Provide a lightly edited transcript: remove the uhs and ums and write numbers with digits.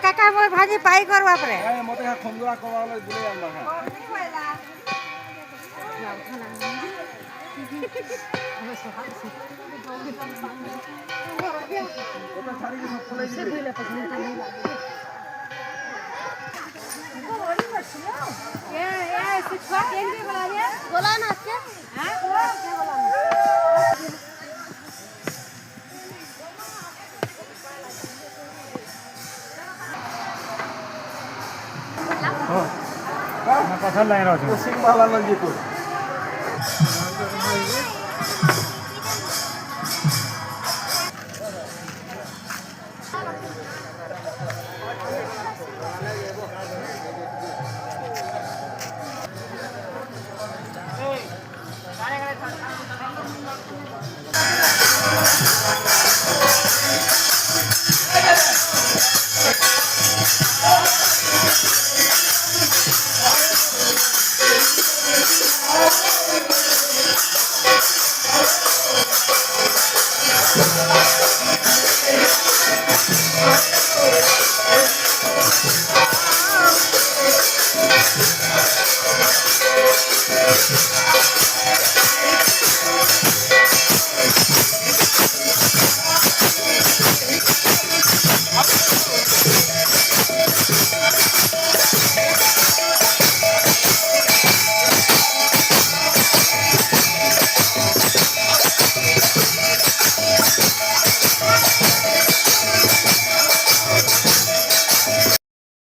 काका मोर भाजी पाई कर बाप रे मते खंदुरा करवाले बुले आमा ओटा सारी के सब खोले से पहले पकड़ ये सिखवा केंगे बोला रे बोला ना के हां बोला हां कथा लाइन रहछ सिंहवाला नंदीपुर